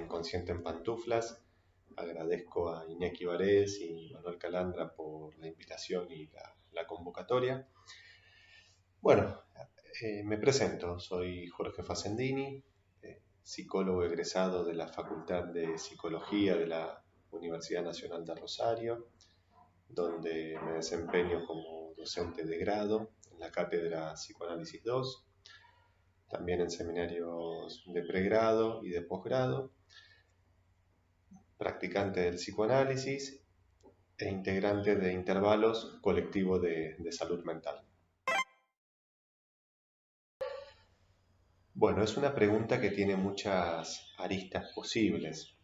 Inconsciente en Pantuflas. Agradezco a Iñaki Varés y Manuel Calandra por la invitación y la convocatoria. Bueno, me presento, soy Jorge Facendini, psicólogo egresado de la Facultad de Psicología de la Universidad Nacional de Rosario, donde me desempeño como docente de grado en la cátedra Psicoanálisis 2, también en seminarios de pregrado y de posgrado, practicante del psicoanálisis e integrante de Intervalos, colectivo de salud mental. Bueno, es una pregunta que tiene muchas aristas posibles.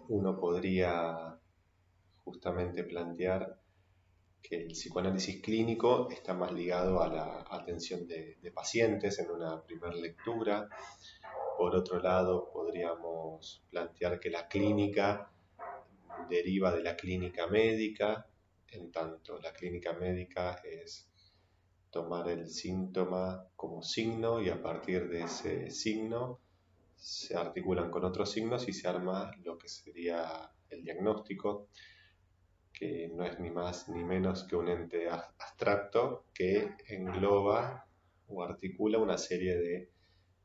Uno podría justamente plantear que el psicoanálisis clínico está más ligado a la atención de pacientes en una primera lectura. Por otro lado, podríamos plantear que la clínica deriva de la clínica médica, en tanto la clínica médica es tomar el síntoma como signo y a partir de ese signo se articulan con otros signos y se arma lo que sería el diagnóstico, que no es ni más ni menos que un ente abstracto que engloba o articula una serie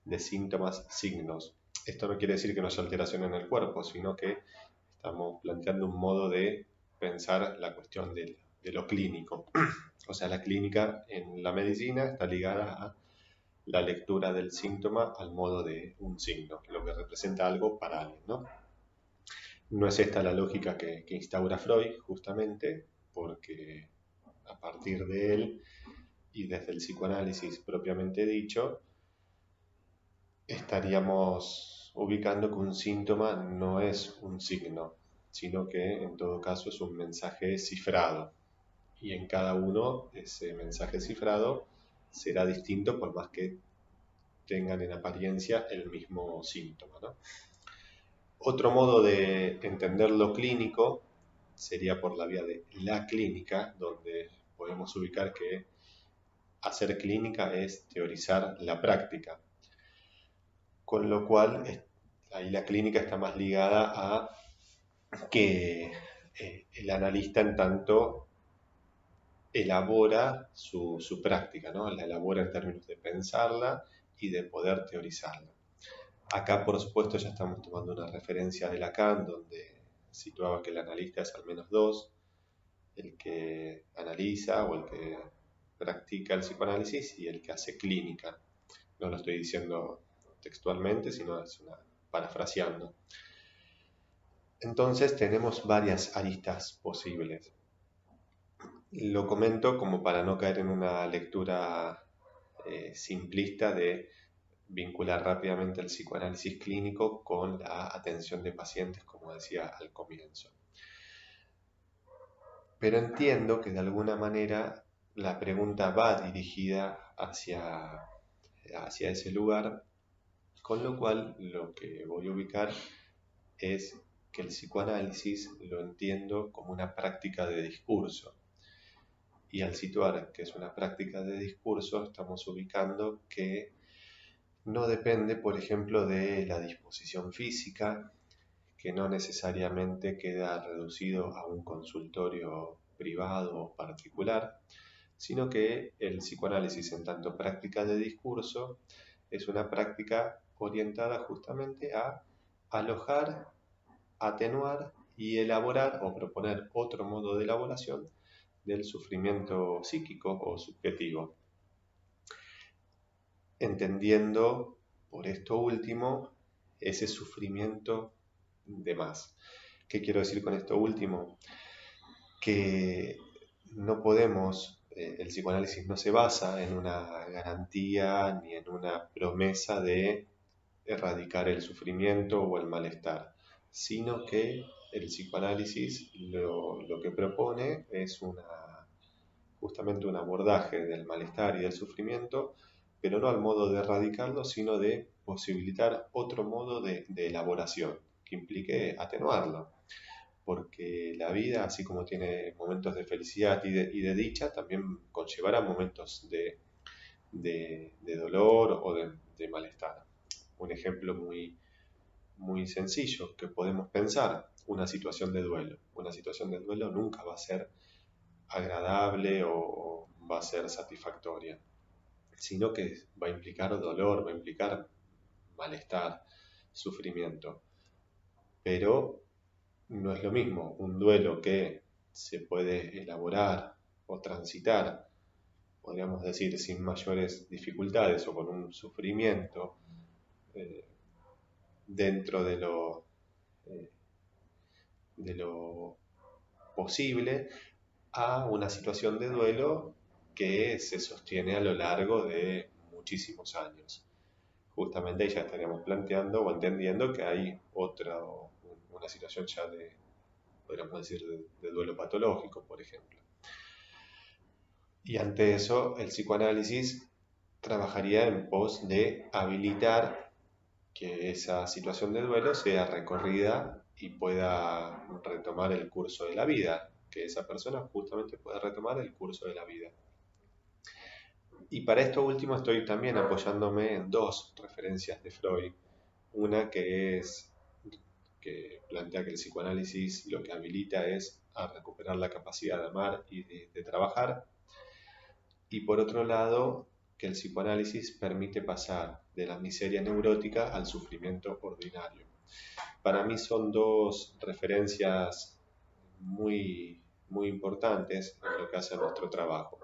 de síntomas, signos. Esto no quiere decir que no haya alteración en el cuerpo, sino que estamos planteando un modo de pensar la cuestión de lo clínico. O sea, la clínica en la medicina está ligada a la lectura del síntoma al modo de un signo, lo que representa algo para alguien, ¿no? No es esta la lógica que instaura Freud, justamente, porque a partir de él y desde el psicoanálisis propiamente dicho, estaríamos ubicando que un síntoma no es un signo, sino que en todo caso es un mensaje cifrado. Y en cada uno ese mensaje cifrado será distinto por más que tengan en apariencia el mismo síntoma, ¿no? Otro modo de entender lo clínico sería por la vía de la clínica, donde podemos ubicar que hacer clínica es teorizar la práctica, con lo cual ahí la clínica está más ligada a que el analista en tanto elabora su práctica, ¿no? La elabora en términos de pensarla y de poder teorizarla. Acá, por supuesto, ya estamos tomando una referencia de Lacan, donde situaba que el analista es al menos dos, el que analiza o el que practica el psicoanálisis y el que hace clínica. No lo estoy diciendo textualmente, sino es parafraseando. Entonces tenemos varias aristas posibles. Lo comento como para no caer en una lectura simplista de vincular rápidamente el psicoanálisis clínico con la atención de pacientes, como decía al comienzo. Pero entiendo que de alguna manera la pregunta va dirigida hacia ese lugar, con lo cual lo que voy a ubicar es que el psicoanálisis lo entiendo como una práctica de discurso. Y al situar que es una práctica de discurso, estamos ubicando que no depende, por ejemplo, de la disposición física, que no necesariamente queda reducido a un consultorio privado o particular, sino que el psicoanálisis en tanto práctica de discurso es una práctica orientada justamente a alojar, atenuar y elaborar o proponer otro modo de elaboración del sufrimiento psíquico o subjetivo, entendiendo por esto último ese sufrimiento de más. ¿Qué quiero decir con esto último? Que no podemos, el psicoanálisis no se basa en una garantía ni en una promesa de erradicar el sufrimiento o el malestar, sino que el psicoanálisis lo que propone es justamente un abordaje del malestar y del sufrimiento, pero no al modo de erradicarlo, sino de posibilitar otro modo de elaboración que implique atenuarlo. Porque la vida, así como tiene momentos de felicidad y de dicha, también conllevará momentos de dolor o de malestar. Un ejemplo muy, muy sencillo que podemos pensar: una situación de duelo. Una situación de duelo nunca va a ser agradable o va a ser satisfactoria, sino que va a implicar dolor, va a implicar malestar, sufrimiento. Pero no es lo mismo un duelo que se puede elaborar o transitar, podríamos decir, sin mayores dificultades o con un sufrimiento eh, dentro eh, de lo posible, a una situación de duelo que se sostiene a lo largo de muchísimos años. Justamente ahí ya estaríamos planteando o entendiendo que hay una situación ya podríamos decir, de duelo patológico, por ejemplo. Y ante eso, el psicoanálisis trabajaría en pos de habilitar que esa situación de duelo sea recorrida y pueda retomar el curso de la vida, que esa persona justamente pueda retomar el curso de la vida. Y para esto último estoy también apoyándome en dos referencias de Freud. Una que plantea que el psicoanálisis lo que habilita es a recuperar la capacidad de amar y de trabajar. Y por otro lado, que el psicoanálisis permite pasar de la miseria neurótica al sufrimiento ordinario. Para mí son dos referencias muy, muy importantes en lo que hace a nuestro trabajo.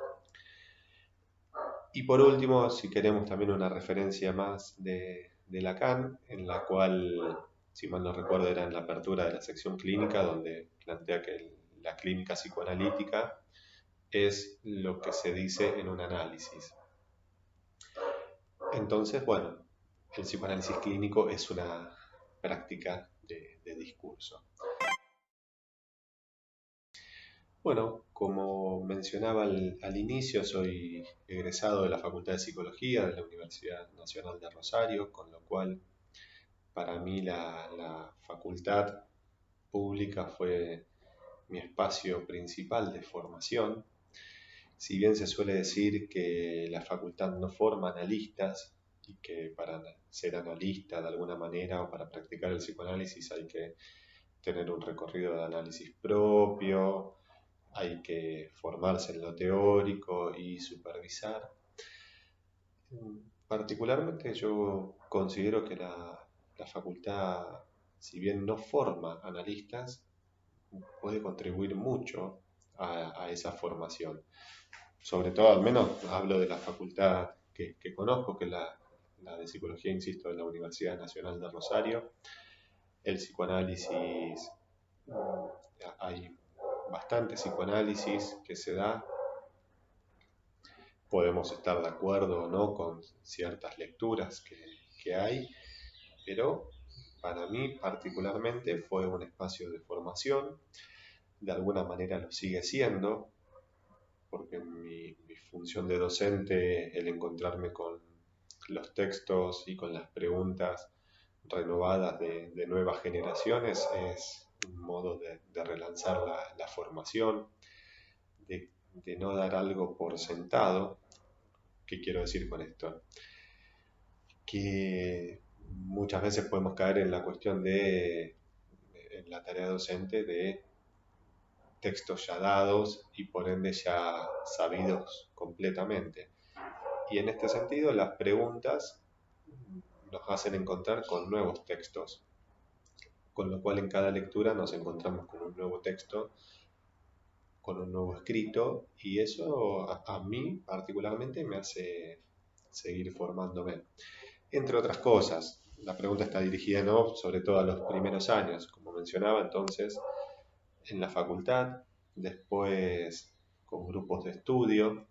Y por último, si queremos también una referencia más de Lacan, en la cual, si mal no recuerdo, era en la apertura de la sección clínica, donde plantea que la clínica psicoanalítica es lo que se dice en un análisis. Entonces, bueno, el psicoanálisis clínico es una práctica de discurso. Bueno, como mencionaba al inicio, soy egresado de la Facultad de Psicología de la Universidad Nacional de Rosario, con lo cual para mí la facultad pública fue mi espacio principal de formación. Si bien se suele decir que la facultad no forma analistas y que para ser analista de alguna manera o para practicar el psicoanálisis hay que tener un recorrido de análisis propio, hay que formarse en lo teórico y supervisar. Particularmente yo considero que la facultad, si bien no forma analistas, puede contribuir mucho a esa formación. Sobre todo, al menos hablo de la facultad que conozco, que es la de psicología, insisto, de la Universidad Nacional de Rosario. El psicoanálisis, hay bastante psicoanálisis que se da. Podemos estar de acuerdo o no con ciertas lecturas que hay, pero para mí particularmente fue un espacio de formación. De alguna manera lo sigue siendo, porque en mi función de docente, el encontrarme con los textos y con las preguntas renovadas de nuevas generaciones es un modo de relanzar la formación, de no dar algo por sentado. ¿Qué quiero decir con esto? Que muchas veces podemos caer en la cuestión en la tarea docente, de textos ya dados y por ende ya sabidos completamente. Y en este sentido, las preguntas nos hacen encontrar con nuevos textos, con lo cual en cada lectura nos encontramos con un nuevo texto, con un nuevo escrito, y eso a mí particularmente me hace seguir formándome. Entre otras cosas, la pregunta está dirigida, ¿no?, sobre todo a los primeros años, como mencionaba, entonces en la facultad, después con grupos de estudio,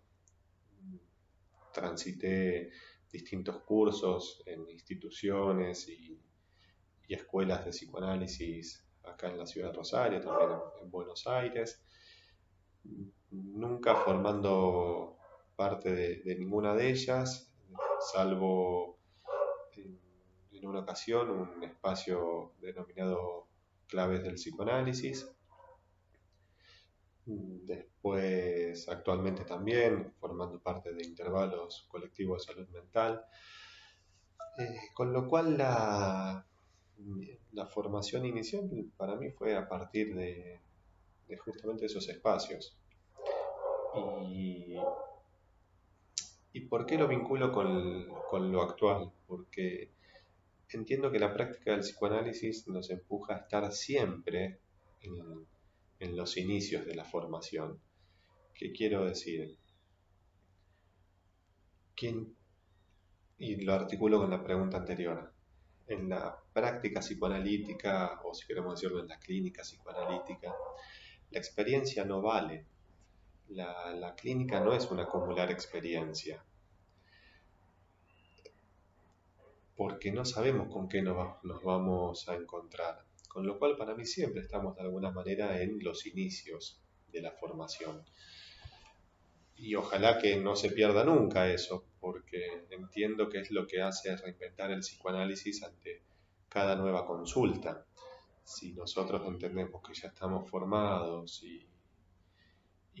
transité distintos cursos en instituciones y escuelas de psicoanálisis acá en la ciudad de Rosario, también en Buenos Aires, nunca formando parte de ninguna de ellas, salvo en una ocasión un espacio denominado Claves del Psicoanálisis. Después, actualmente también, formando parte de Intervalos Colectivos de Salud Mental. Con lo cual la formación inicial para mí fue a partir de justamente esos espacios. Y, ¿Y por qué lo vinculo con lo actual? Porque entiendo que la práctica del psicoanálisis nos empuja a estar siempre en, en los inicios de la formación. ¿Qué quiero decir? ¿Quién, y lo articulo con la pregunta anterior. En la práctica psicoanalítica, o si queremos decirlo en la clínica psicoanalítica, la experiencia no vale. La clínica no es un acumular experiencia, porque no sabemos con qué nos vamos a encontrar. Con lo cual, para mí siempre estamos de alguna manera en los inicios de la formación. Y ojalá que no se pierda nunca eso, porque entiendo que es lo que hace reinventar el psicoanálisis ante cada nueva consulta. Si nosotros entendemos que ya estamos formados y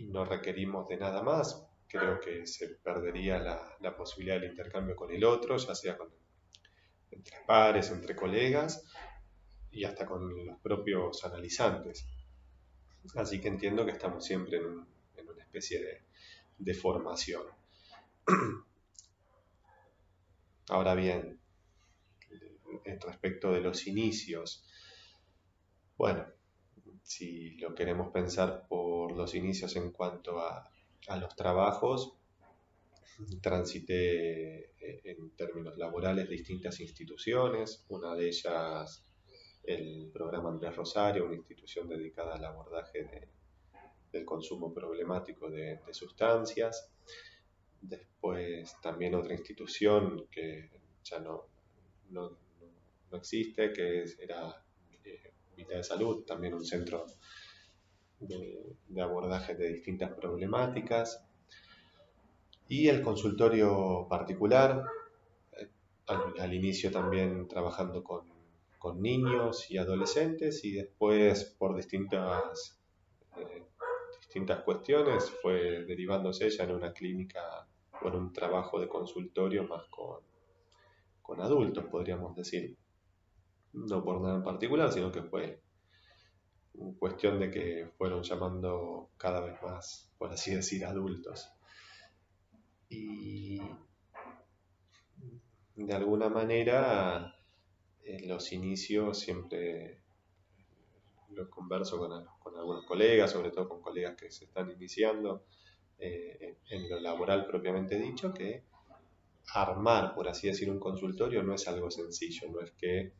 no requerimos de nada más, creo que se perdería la posibilidad del intercambio con el otro, ya sea entre pares, entre colegas y hasta con los propios analizantes. Así que entiendo que estamos siempre en una especie de formación. Ahora bien, respecto de los inicios, bueno, si lo queremos pensar por los inicios en cuanto a los trabajos, transité en términos laborales distintas instituciones, una de ellas el programa Andrés Rosario, una institución dedicada al abordaje del consumo problemático de sustancias. Después también otra institución que ya no, no existe, que era Vida de Salud, también un centro de abordaje de distintas problemáticas. Y el consultorio particular, al inicio también trabajando con niños y adolescentes, y después por distintas cuestiones fue derivándose ya en una clínica o en un trabajo de consultorio más con adultos, podríamos decir. No por nada en particular, sino que fue cuestión de que fueron llamando cada vez más, por así decir, adultos. Y de alguna manera, en los inicios siempre lo converso con algunos colegas, sobre todo con colegas que se están iniciando en lo laboral propiamente dicho, que armar, por así decir, un consultorio no es algo sencillo, no es que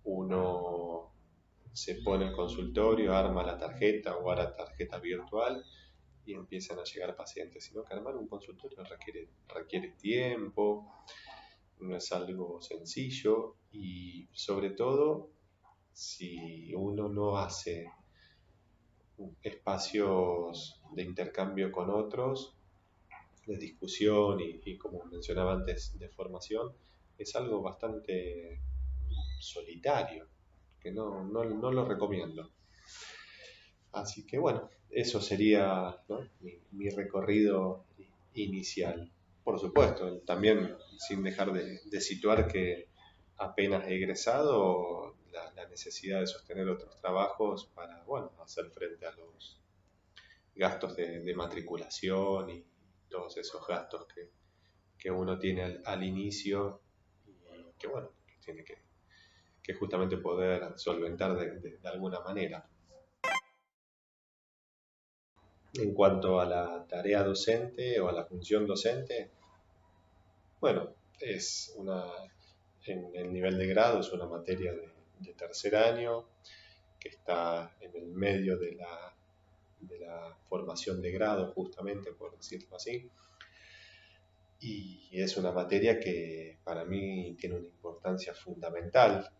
uno se pone el consultorio, arma la tarjeta o hará tarjeta virtual y empiezan a llegar pacientes, sino que armar un consultorio requiere tiempo, no es algo sencillo y sobre todo si uno no hace espacios de intercambio con otros, de discusión y como mencionaba antes, de formación, es algo bastante solitario, que no lo recomiendo. Así que bueno, eso sería, ¿no?, mi recorrido inicial. Por supuesto, también sin dejar de situar que apenas he egresado, la necesidad de sostener otros trabajos para, bueno, hacer frente a los gastos de matriculación y todos esos gastos que uno tiene al inicio y que, bueno, que tiene que justamente poder solventar de alguna manera. En cuanto a la tarea docente o a la función docente, bueno, en el nivel de grado es una materia de tercer año que está en el medio de la formación de grado, justamente por decirlo así, y es una materia que para mí tiene una importancia fundamental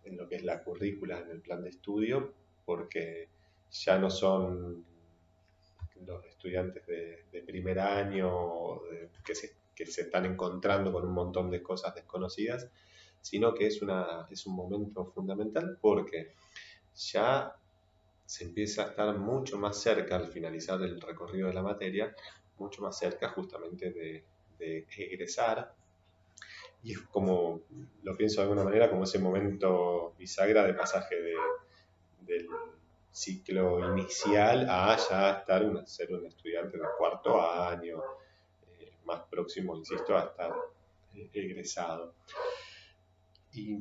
en lo que es la currícula, en el plan de estudio, porque ya no son los estudiantes de primer año que se están encontrando con un montón de cosas desconocidas, sino que es un momento fundamental porque ya se empieza a estar mucho más cerca al finalizar el recorrido de la materia, mucho más cerca justamente de egresar Y es como, lo pienso de alguna manera, como ese momento bisagra de pasaje del ciclo inicial a ya ser un estudiante de cuarto año, más próximo, insisto, a estar egresado. Y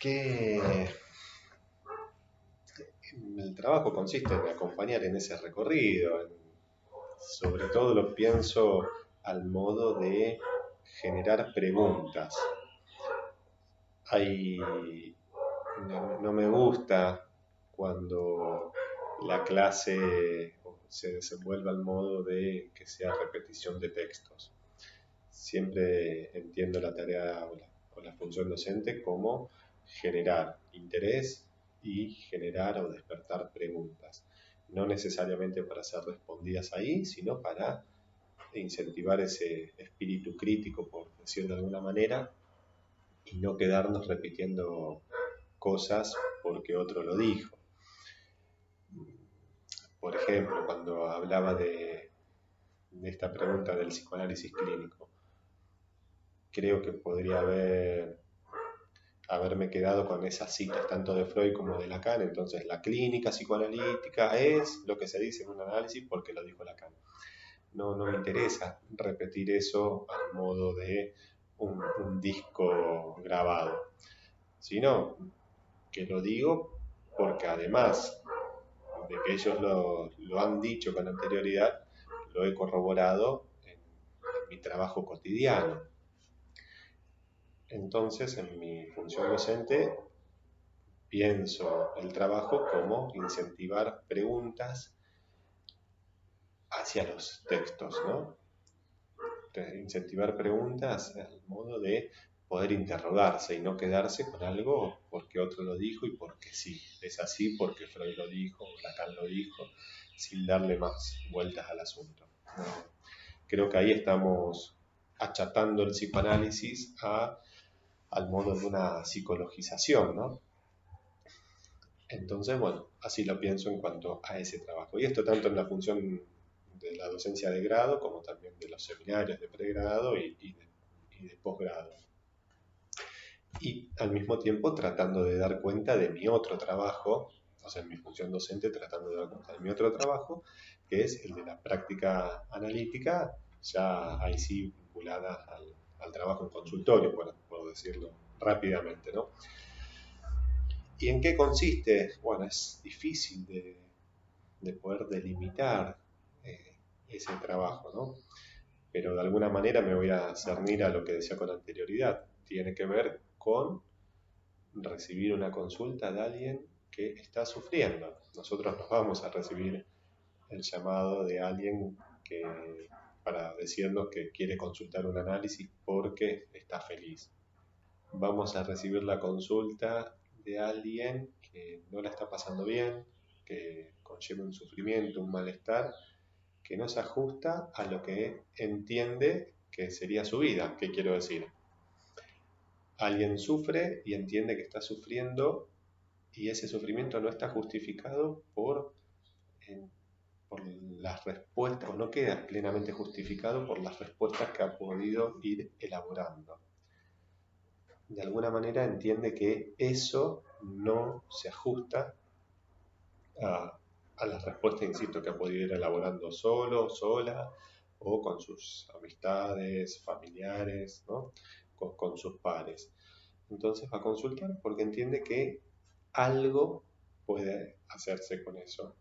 que el trabajo consiste en acompañar en ese recorrido, sobre todo lo pienso al modo de generar preguntas. No me gusta cuando la clase se desenvuelve al modo de que sea repetición de textos. Siempre entiendo la tarea o la función docente como generar interés y generar o despertar preguntas. No necesariamente para ser respondidas ahí, sino para incentivar ese espíritu crítico, por decirlo de alguna manera, y no quedarnos repitiendo cosas porque otro lo dijo. Por ejemplo, cuando hablaba de esta pregunta del psicoanálisis clínico, creo que podría haberme quedado con esas citas tanto de Freud como de Lacan. Entonces, la clínica psicoanalítica es lo que se dice en un análisis porque lo dijo Lacan. No me interesa repetir eso al modo de un disco grabado, sino que lo digo porque además de que ellos lo han dicho con anterioridad, lo he corroborado en mi trabajo cotidiano. Entonces, en mi función docente, pienso el trabajo como incentivar preguntas hacia los textos, ¿no? Incentivar preguntas al modo de poder interrogarse y no quedarse con algo porque otro lo dijo y porque sí. Es así porque Freud lo dijo, Lacan lo dijo, sin darle más vueltas al asunto. Creo que ahí estamos achatando el psicoanálisis al modo de una psicologización, ¿no? Entonces, bueno, así lo pienso en cuanto a ese trabajo. Y esto tanto en la función de la docencia de grado como también de los seminarios de pregrado y de posgrado. Y al mismo tiempo tratando de dar cuenta de mi otro trabajo, o sea, en mi función docente tratando de dar cuenta de mi otro trabajo, que es el de la práctica analítica, ya ahí sí vinculada al trabajo en consultorio, por decirlo rápidamente, ¿no? ¿Y en qué consiste? Bueno, es difícil de poder delimitar ese trabajo, ¿no? Pero de alguna manera me voy a cernir a lo que decía con anterioridad. Tiene que ver con recibir una consulta de alguien que está sufriendo. Nosotros nos vamos a recibir el llamado de alguien para decirnos que quiere consultar un análisis porque está feliz. Vamos a recibir la consulta de alguien que no la está pasando bien, que conlleva un sufrimiento, un malestar, que no se ajusta a lo que entiende que sería su vida. ¿Qué quiero decir? Alguien sufre y entiende que está sufriendo y ese sufrimiento no está justificado por las respuestas, o no queda plenamente justificado por las respuestas que ha podido ir elaborando. De alguna manera entiende que eso no se ajusta a las respuestas, insisto, que ha podido ir elaborando solo, sola, o con sus amistades, familiares, ¿no? con sus pares. Entonces va a consultar porque entiende que algo puede hacerse con eso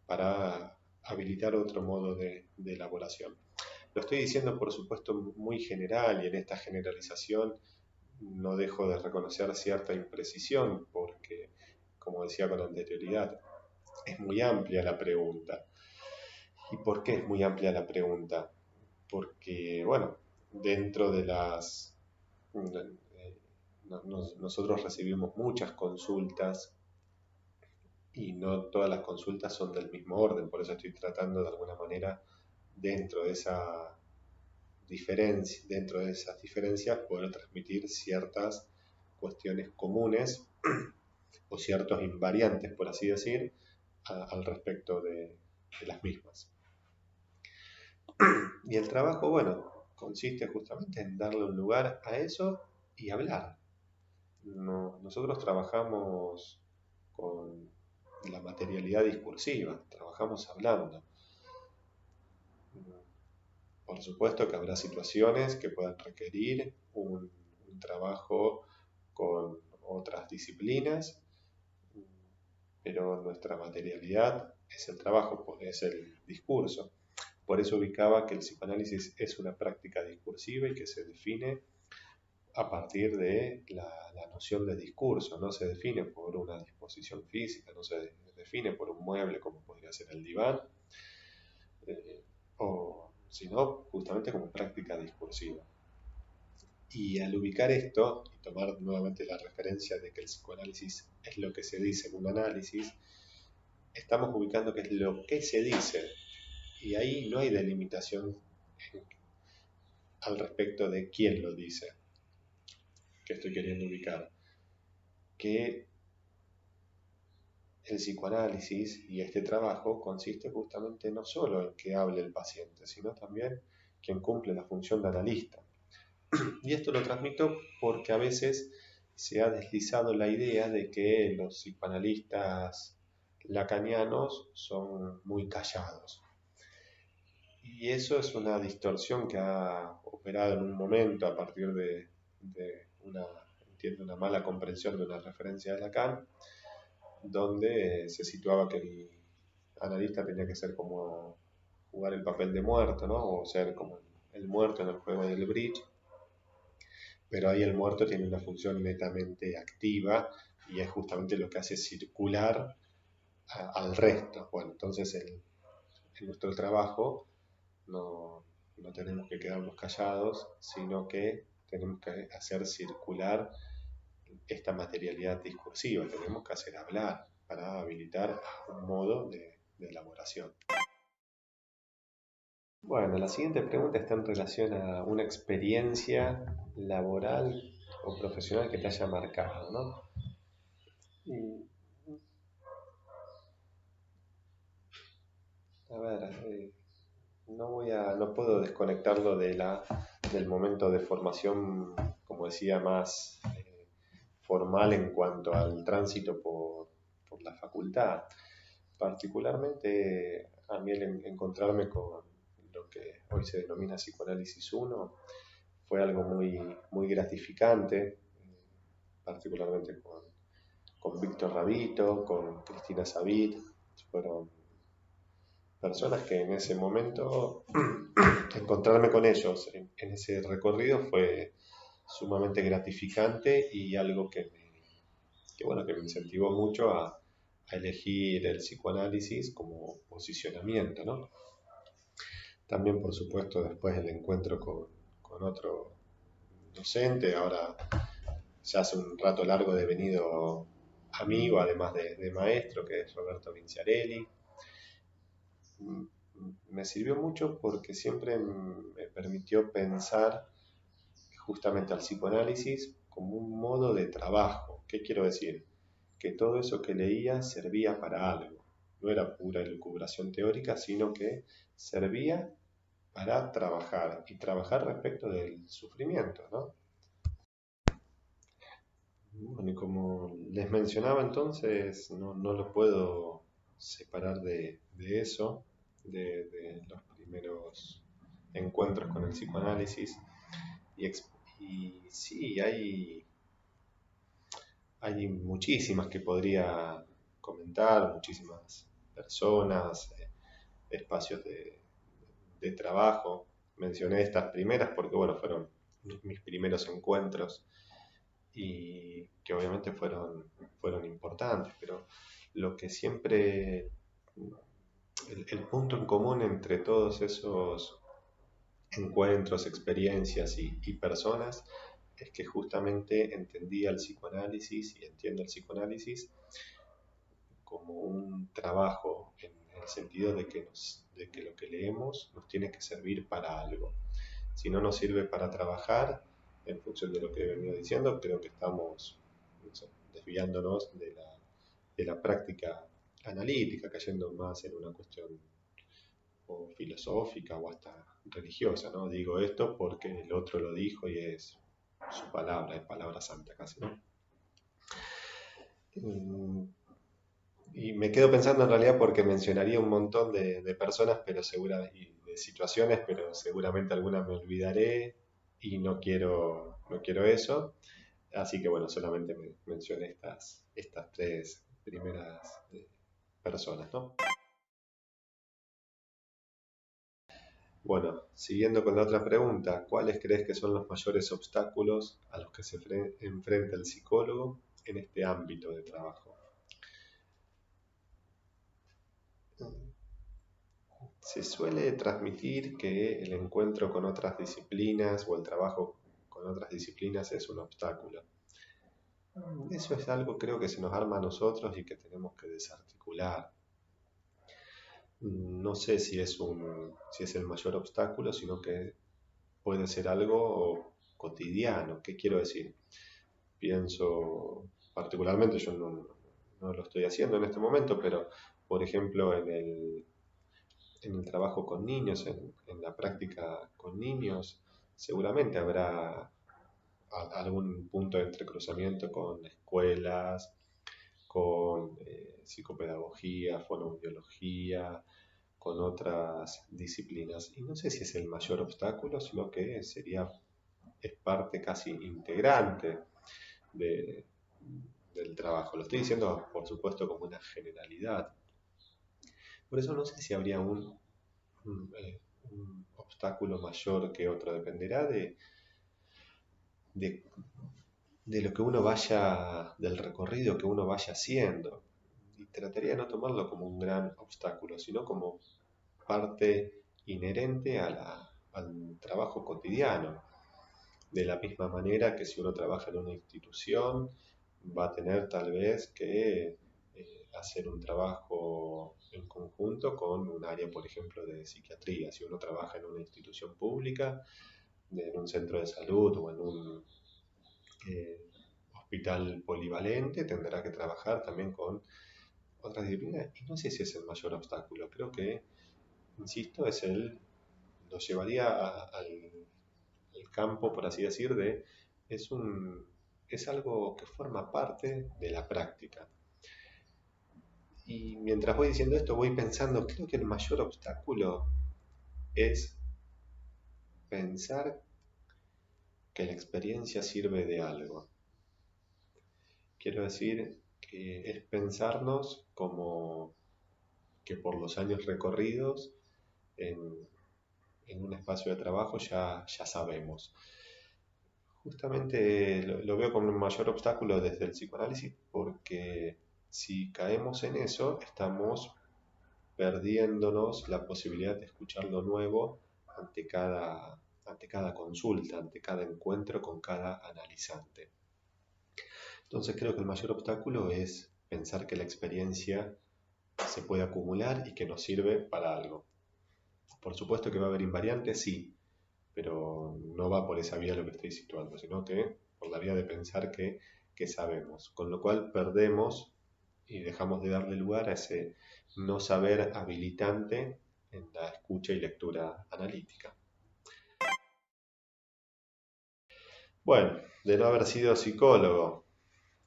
para habilitar otro modo de elaboración. Lo estoy diciendo, por supuesto, muy general, y en esta generalización no dejo de reconocer cierta imprecisión porque, como decía con anterioridad, es muy amplia la pregunta. ¿Y por qué es muy amplia la pregunta? Porque, bueno, dentro de las... nosotros recibimos muchas consultas y no todas las consultas son del mismo orden, por eso estoy tratando de alguna manera dentro de dentro de esas diferencias poder transmitir ciertas cuestiones comunes o ciertos invariantes, por así decir, al respecto de las mismas. Y el trabajo, bueno, consiste justamente en darle un lugar a eso y hablar. Nosotros trabajamos con la materialidad discursiva, trabajamos hablando. Por supuesto que habrá situaciones que puedan requerir un trabajo con otras disciplinas, pero nuestra materialidad es el trabajo, es el discurso. Por eso ubicaba que el psicoanálisis es una práctica discursiva y que se define a partir de la noción de discurso. No se define por una disposición física, no se define por un mueble como podría ser el diván, sino justamente como práctica discursiva. Y al ubicar esto y tomar nuevamente la referencia de que el psicoanálisis es lo que se dice en un análisis, estamos ubicando que es lo que se dice, y ahí no hay delimitación al respecto de quién lo dice, que estoy queriendo ubicar. Que el psicoanálisis y este trabajo consiste justamente no solo en que hable el paciente, sino también quien cumple la función de analista. Y esto lo transmito porque a veces se ha deslizado la idea de que los psicoanalistas lacanianos son muy callados. Y eso es una distorsión que ha operado en un momento a partir de una mala comprensión de una referencia de Lacan, donde se situaba que el analista tenía que ser como jugar el papel de muerto, ¿no? O ser como el muerto en el juego del bridge, pero ahí el muerto tiene una función netamente activa y es justamente lo que hace circular al resto. Bueno, entonces en nuestro trabajo no tenemos que quedarnos callados, sino que tenemos que hacer circular esta materialidad discursiva, tenemos que hacer hablar para habilitar un modo de elaboración. Bueno, la siguiente pregunta está en relación a una experiencia laboral o profesional que te haya marcado, ¿no? Y, a ver, no puedo desconectarlo del momento de formación, como decía, más formal en cuanto al tránsito por la facultad. Particularmente a mí el encontrarme con lo que hoy se denomina psicoanálisis 1 fue algo muy gratificante, particularmente con Víctor Rabito, con Cristina Sabit. Fueron personas que en ese momento encontrarme con ellos en ese recorrido fue sumamente gratificante y algo que me incentivó mucho a elegir el psicoanálisis como posicionamiento, ¿no? También, por supuesto, después el encuentro con otro docente, ahora ya hace un rato largo devenido amigo, además de maestro, que es Roberto Vinciarelli. Me sirvió mucho porque siempre me permitió pensar justamente al psicoanálisis como un modo de trabajo. ¿Qué quiero decir? Que todo eso que leía servía para algo. No era pura elucubración teórica, sino que servía para trabajar y trabajar respecto del sufrimiento, ¿no? Bueno, y como les mencionaba entonces, no lo puedo separar de eso, de los primeros encuentros con el psicoanálisis. Y sí, hay muchísimas que podría comentar, muchísimas personas, espacios de trabajo. Mencioné estas primeras porque, bueno, fueron mis primeros encuentros y que obviamente fueron importantes, pero lo que siempre, el punto en común entre todos esos encuentros, experiencias y personas es que justamente entendía el psicoanálisis y entiendo el psicoanálisis como un trabajo en el sentido de que lo que leemos nos tiene que servir para algo. Si no nos sirve para trabajar, en función de lo que he venido diciendo, creo que estamos desviándonos de la práctica analítica, cayendo más en una cuestión o filosófica o hasta religiosa, ¿no? Digo esto porque el otro lo dijo y es su palabra, es palabra santa casi, ¿no? Mm, Y me quedo pensando en realidad porque mencionaría un montón de personas y de situaciones, pero seguramente algunas me olvidaré y no quiero eso. Así que bueno, solamente mencioné estas tres primeras personas, ¿no? Bueno, siguiendo con la otra pregunta, ¿cuáles crees que son los mayores obstáculos a los que se enfrenta el psicólogo en este ámbito de trabajo? Se suele transmitir que el encuentro con otras disciplinas o el trabajo con otras disciplinas es un obstáculo. Eso es algo creo que se nos arma a nosotros y que tenemos que desarticular. No sé si es el mayor obstáculo, sino que puede ser algo cotidiano. ¿Qué quiero decir? Pienso, particularmente yo no lo estoy haciendo en este momento, pero por ejemplo en el trabajo con niños, en la práctica con niños, seguramente habrá algún punto de entrecruzamiento con escuelas, con psicopedagogía, fonoaudiología, con otras disciplinas. Y no sé si es el mayor obstáculo, sino que es parte casi integrante de, del trabajo. Lo estoy diciendo, por supuesto, como una generalidad. Por eso no sé si habría un obstáculo mayor que otro. Dependerá de, de lo que uno vaya, del recorrido que uno vaya haciendo. Y trataría de no tomarlo como un gran obstáculo, sino como parte inherente al trabajo cotidiano. De la misma manera que si uno trabaja en una institución, va a tener tal vez que hacer un trabajo en conjunto con un área, por ejemplo, de psiquiatría. Si uno trabaja en una institución pública, en un centro de salud o en un eh, hospital polivalente, tendrá que trabajar también con otras disciplinas. Y no sé si es el mayor obstáculo. Creo que, insisto, lo llevaría al campo, por así decir, es un, es algo que forma parte de la práctica. Y mientras voy diciendo esto, voy pensando, creo que el mayor obstáculo es pensar que la experiencia sirve de algo. Quiero decir que es pensarnos como que por los años recorridos en, en un espacio de trabajo ya sabemos. Justamente lo veo como un mayor obstáculo desde el psicoanálisis porque si caemos en eso, estamos perdiéndonos la posibilidad de escuchar lo nuevo ante cada consulta, ante cada encuentro con cada analizante. Entonces creo que el mayor obstáculo es pensar que la experiencia se puede acumular y que nos sirve para algo. Por supuesto que va a haber invariantes, sí, pero no va por esa vía lo que estoy situando, sino que por la vía de pensar que sabemos, con lo cual perdemos y dejamos de darle lugar a ese no saber habilitante en la escucha y lectura analítica. Bueno, de no haber sido psicólogo,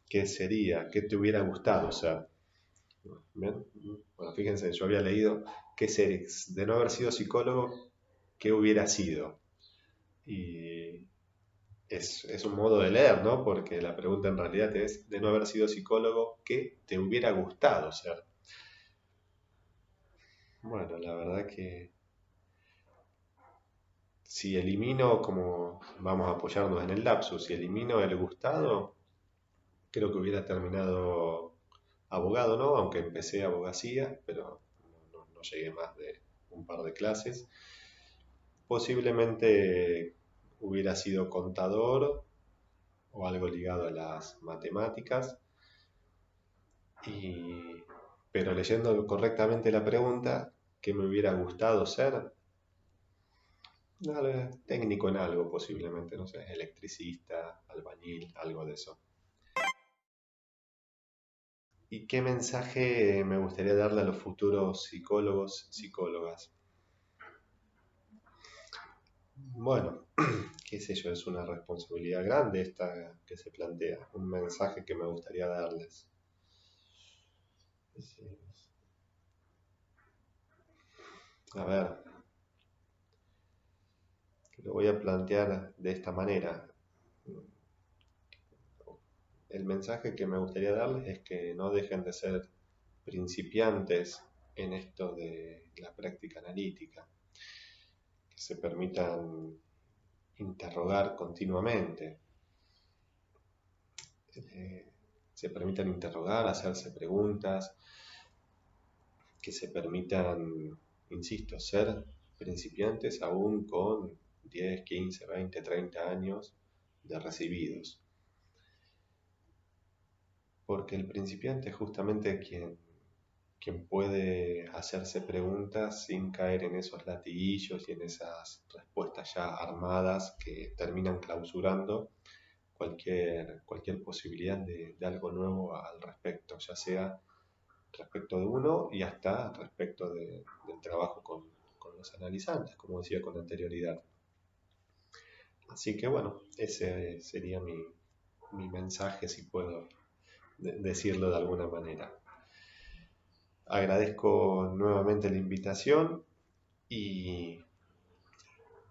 ¿qué sería? ¿Qué te hubiera gustado ser? ¿Bien? Bueno, fíjense, yo había leído qué ser, de no haber sido psicólogo, ¿qué hubiera sido? Y es un modo de leer, ¿no? Porque la pregunta en realidad es, de no haber sido psicólogo, ¿qué te hubiera gustado ser? Bueno, la verdad que si elimino, como vamos a apoyarnos en el lapsus, si elimino el gustado, creo que hubiera terminado abogado, ¿no? Aunque empecé abogacía, pero no llegué más de un par de clases. Posiblemente hubiera sido contador o algo ligado a las matemáticas, y, pero leyendo correctamente la pregunta, ¿qué me hubiera gustado ser? Técnico en algo posiblemente, no sé, electricista, albañil, algo de eso. ¿Y qué mensaje me gustaría darle a los futuros psicólogos, psicólogas? Bueno, qué sé yo, es una responsabilidad grande esta que se plantea, un mensaje que me gustaría darles. Sí. A ver, lo voy a plantear de esta manera. El mensaje que me gustaría darles es que no dejen de ser principiantes en esto de la práctica analítica, que se permitan interrogar continuamente, eh, se permitan interrogar, hacerse preguntas, que se permitan, insisto, ser principiantes aún con 10, 15, 20, 30 años de recibidos. Porque el principiante es justamente quien puede hacerse preguntas sin caer en esos latiguillos y en esas respuestas ya armadas que terminan clausurando cualquier posibilidad de algo nuevo al respecto, ya sea respecto de uno y hasta respecto del trabajo con los analizantes, como decía con anterioridad. Así que bueno, ese sería mi mensaje, si puedo decirlo de alguna manera. Agradezco nuevamente la invitación y,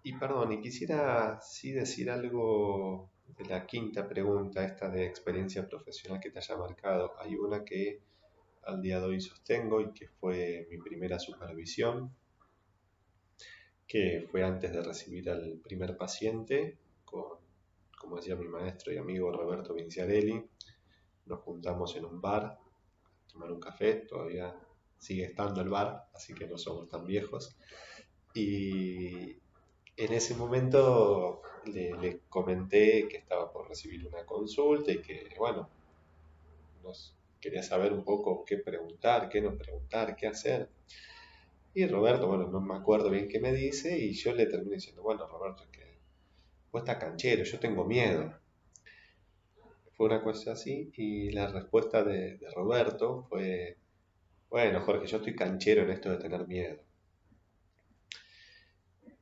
y perdón, y quisiera sí decir algo de la quinta pregunta, esta de experiencia profesional que te haya marcado. Hay una que al día de hoy sostengo y que fue mi primera supervisión, que fue antes de recibir al primer paciente, como decía mi maestro y amigo Roberto Vinciarelli. Nos juntamos en un bar a tomar un café, todavía sigue estando el bar, así que no somos tan viejos. Y en ese momento le comenté que estaba por recibir una consulta y que, bueno, quería saber un poco qué preguntar, qué no preguntar, qué hacer. Y Roberto, bueno, no me acuerdo bien qué me dice, y yo le termino diciendo, bueno, Roberto, es que vos estás canchero, yo tengo miedo. Fue una cosa así, y la respuesta de Roberto fue, bueno, Jorge, yo estoy canchero en esto de tener miedo.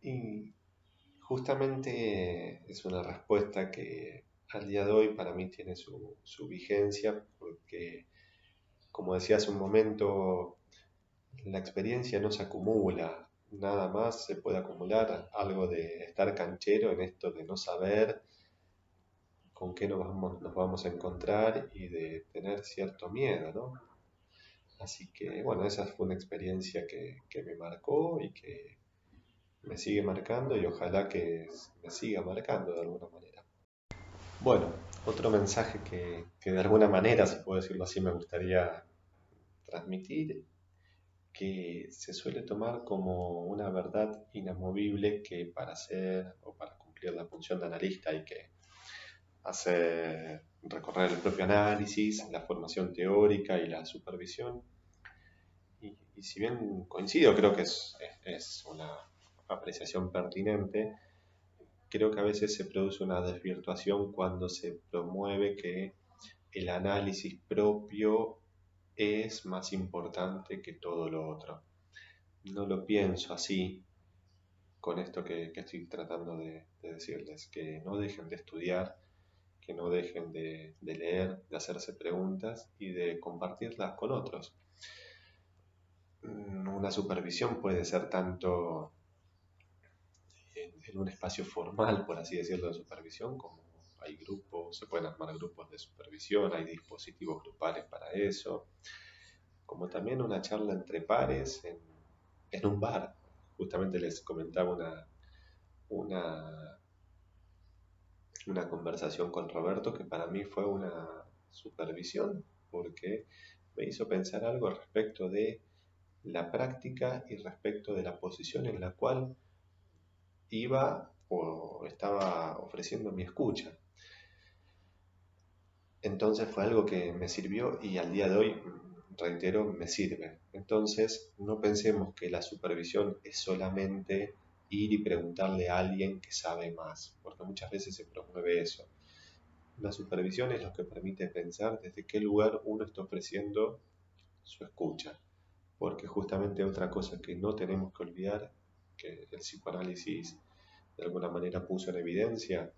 Y justamente es una respuesta que al día de hoy para mí tiene su vigencia, porque, como decía hace un momento, la experiencia no se acumula, nada más se puede acumular algo de estar canchero en esto de no saber con qué nos vamos a encontrar y de tener cierto miedo, ¿no? Así que, bueno, esa fue una experiencia que me marcó y que me sigue marcando y ojalá que me siga marcando de alguna manera. Bueno, otro mensaje que de alguna manera, si puedo decirlo así, me gustaría transmitir, que se suele tomar como una verdad inamovible que para hacer o para cumplir la función de analista hay que hacer recorrer el propio análisis, la formación teórica y la supervisión. Y si bien coincido, creo que es una apreciación pertinente, creo que a veces se produce una desvirtuación cuando se promueve que el análisis propio es más importante que todo lo otro. No lo pienso así con esto que estoy tratando de decirles, que no dejen de estudiar, que no dejen de leer, de hacerse preguntas y de compartirlas con otros. Una supervisión puede ser tanto en un espacio formal, por así decirlo, de supervisión, como hay grupos, se pueden armar grupos de supervisión, hay dispositivos grupales para eso, como también una charla entre pares en un bar. Justamente les comentaba una, una conversación con Roberto que para mí fue una supervisión, porque me hizo pensar algo respecto de la práctica y respecto de la posición en la cual iba o estaba ofreciendo mi escucha. Entonces fue algo que me sirvió y al día de hoy, reitero, me sirve. Entonces no pensemos que la supervisión es solamente ir y preguntarle a alguien que sabe más, porque muchas veces se promueve eso. La supervisión es lo que permite pensar desde qué lugar uno está ofreciendo su escucha, porque justamente otra cosa que no tenemos que olvidar, que el psicoanálisis de alguna manera puso en evidencia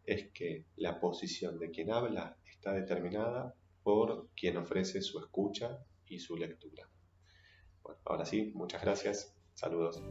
es que la posición de quien habla está determinada por quien ofrece su escucha y su lectura. Bueno, ahora sí, muchas gracias. Saludos.